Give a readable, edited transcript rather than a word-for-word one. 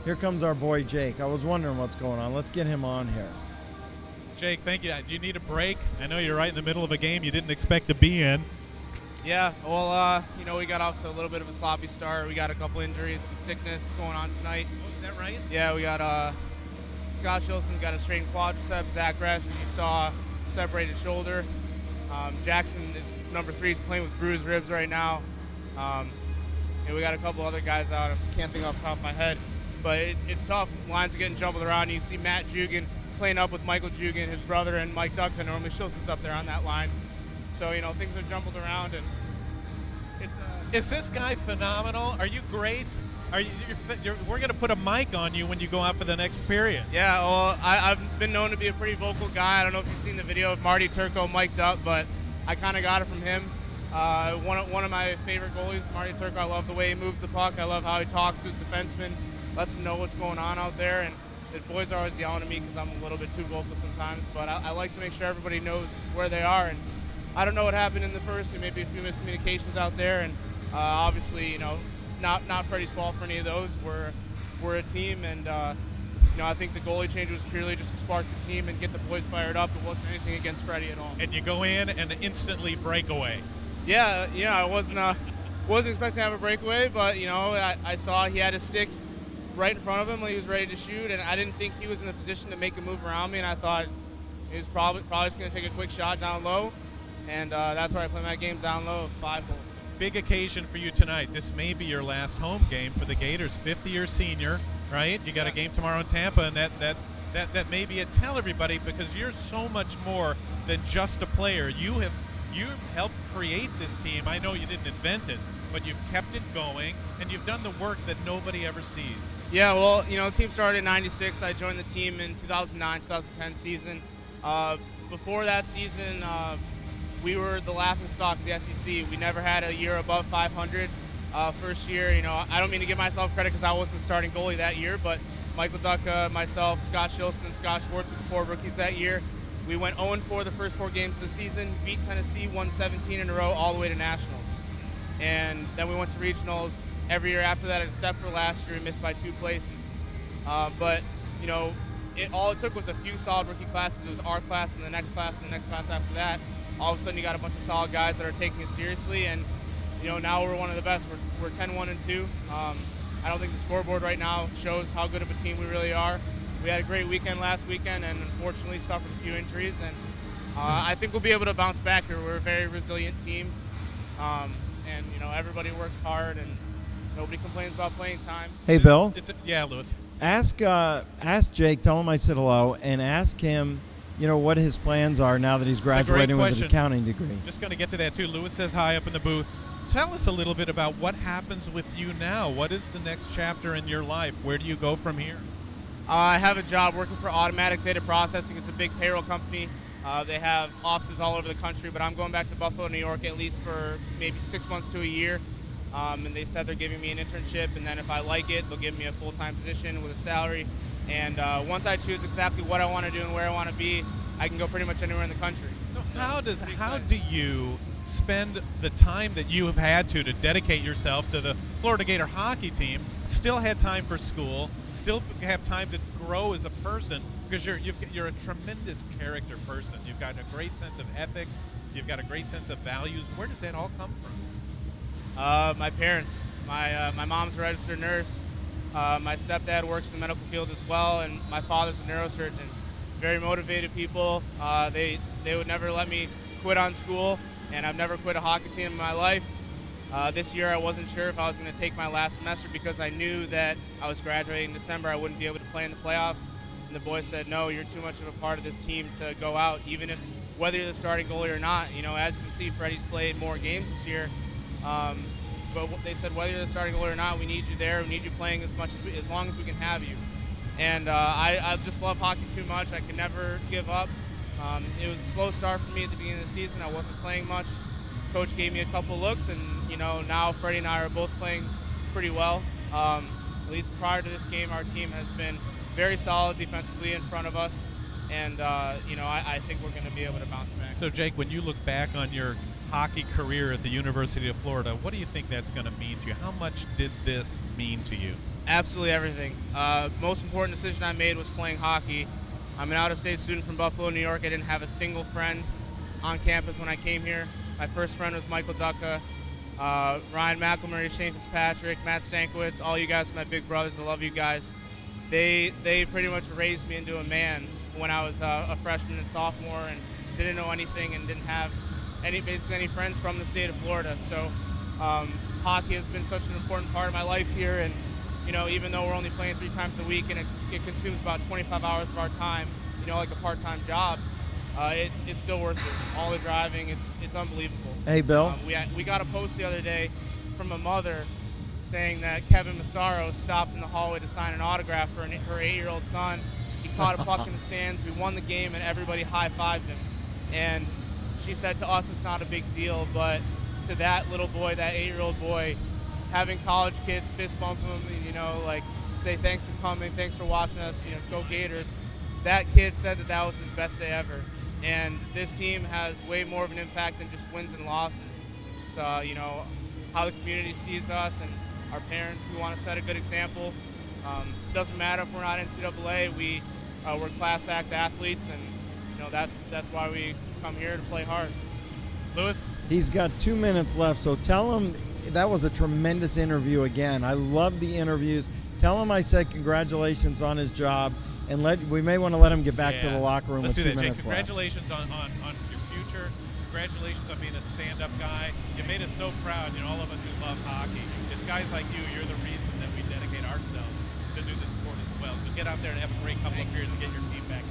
Here comes our boy Jake. I was wondering what's going on. Let's get him on here. Jake, thank you. Do you need a break? I know you're right in the middle of a game you didn't expect to be in. Yeah, well, we got off to a little bit of a sloppy start. We got a couple injuries, some sickness going on tonight. Oh, is that right? Yeah, we got Scott Shilson got a strained quadricep. Zach Resch, as you saw, separated shoulder. Jackson is number 3. He's playing with bruised ribs right now. And we got a couple other guys out. I can't think off the top of my head. But it's tough. Lines are getting jumbled around. You see Matt Jugan playing up with Michael Jugan, his brother, and Mike Duckton. Normally Shilson's up there on that line. So, things are jumbled around. And Is this guy phenomenal? Are you great? We're going to put a mic on you when you go out for the next period. Yeah, well, I've been known to be a pretty vocal guy. I don't know if you've seen the video of Marty Turco mic'd up, but I kind of got it from him. One of my favorite goalies, Marty Turco. I love the way he moves the puck. I love how he talks to his defenseman, lets him know what's going on out there. And the boys are always yelling at me because I'm a little bit too vocal sometimes, but I like to make sure everybody knows where they are. And I don't know what happened in the first, and maybe a few miscommunications out there. And obviously, it's not Freddie's fault for any of those. We're a team, and I think the goalie change was purely just to spark the team and get the boys fired up. It wasn't anything against Freddie at all. And you go in and instantly break away. Yeah, I wasn't expecting to have a breakaway, but I saw he had a stick right in front of him when he was ready to shoot, and I didn't think he was in a position to make a move around me, and I thought he was probably just going to take a quick shot down low, and that's where I play my game, down low, 5 holes. Big occasion for you tonight. This may be your last home game for the Gators, 5th-year senior, right? You got a game tomorrow in Tampa, and that may be it. Tell everybody, because you're so much more than just a player. You've helped create this team. I know you didn't invent it, but you've kept it going, and you've done the work that nobody ever sees. Yeah, well, the team started in '96. I joined the team in 2009-2010 season. Before that season, we were the laughingstock of the SEC. We never had a year above 500. First year, I don't mean to give myself credit because I wasn't the starting goalie that year, but Michael Ducka, myself, Scott Shilson, and Scott Schwartz were the 4 rookies that year. We went 0-4 the first 4 games of the season, beat Tennessee, won 17 in a row, all the way to nationals. And then we went to regionals. Every year after that, except for last year, we missed by 2 places. But all it took was a few solid rookie classes. It was our class and the next class and the next class after that. All of a sudden, you got a bunch of solid guys that are taking it seriously, and now we're one of the best. We're 10-1-2. I don't think the scoreboard right now shows how good of a team we really are. We had a great weekend last weekend, and unfortunately suffered a few injuries. And I think we'll be able to bounce back here. We're a very resilient team, and everybody works hard, and nobody complains about playing time. Hey, Bill. Yeah, Lewis. Ask Jake. Tell him I said hello, and ask him, what his plans are now that he's graduating with an accounting degree. Just going to get to that too. Lewis says hi up in the booth. Tell us a little bit about what happens with you now. What is the next chapter in your life? Where do you go from here? I have a job working for Automatic Data Processing. It's a big payroll company. They have offices all over the country, but I'm going back to Buffalo, New York, at least for maybe 6 months to a year. And they said they're giving me an internship, and then if I like it, they'll give me a full-time position with a salary. And once I choose exactly what I want to do and where I want to be, I can go pretty much anywhere in the country. So how do you spend the time that you have had to dedicate yourself to the Florida Gator hockey team, still had time for school, still have time to grow as a person, because you're a tremendous character person. You've got a great sense of ethics. You've got a great sense of values. Where does that all come from? My parents. My mom's a registered nurse. My stepdad works in the medical field as well, and my father's a neurosurgeon. Very motivated people. They would never let me quit on school, and I've never quit a hockey team in my life. This year I wasn't sure if I was going to take my last semester because I knew that I was graduating in December. I wouldn't be able to play in the playoffs. And the boys said, no, you're too much of a part of this team to go out, even if whether you're the starting goalie or not. As you can see, Freddie's played more games this year. But they said, whether you're the starting goalie or not, we need you there. We need you playing as long as we can have you. And I just love hockey too much. I could never give up. It was a slow start for me at the beginning of the season. I wasn't playing much. Coach gave me a couple looks, and now Freddie and I are both playing pretty well. At least prior to this game, our team has been very solid defensively in front of us, and I think we're going to be able to bounce back. So Jake, when you look back on your hockey career at the University of Florida, what do you think that's going to mean to you? How much did this mean to you? Absolutely everything. Most important decision I made was playing hockey. I'm an out-of-state student from Buffalo, New York. I didn't have a single friend on campus when I came here. My first friend was Michael Ducka, Ryan McElmurray, Shane Fitzpatrick, Matt Stankiewicz. All you guys are my big brothers. I love you guys. They pretty much raised me into a man when I was a freshman and sophomore, and didn't know anything and didn't have basically any friends from the state of Florida. So hockey has been such an important part of my life here, and even though we're only playing 3 times a week and it consumes about 25 hours of our time, like a part-time job, it's still worth it. All the driving, it's unbelievable. Hey, Bill. We got a post the other day from a mother saying that Kevin Massaro stopped in the hallway to sign an autograph for her 8-year-old son. He caught a puck in the stands. We won the game, and everybody high-fived him. And she said to us it's not a big deal, but to that little boy, that 8-year-old boy, having college kids fist bump him, say thanks for coming, thanks for watching us, go Gators. That kid said that was his best day ever. And this team has way more of an impact than just wins and losses. So, how the community sees us and our parents, we want to set a good example. Doesn't matter if we're not NCAA, we're class act athletes, and that's why we come here to play hard. Lewis? He's got 2 minutes left, so tell him that was a tremendous interview again. I love the interviews. Tell him I said congratulations on his job, and we may want to let him get back to the locker room with 2 minutes left. Congratulations on your future. Congratulations on being a stand-up guy. You made us so proud, all of us who love hockey. It's guys like you're the reason that we dedicate ourselves to do the sport as well. So get out there and have a great couple of periods and get your team back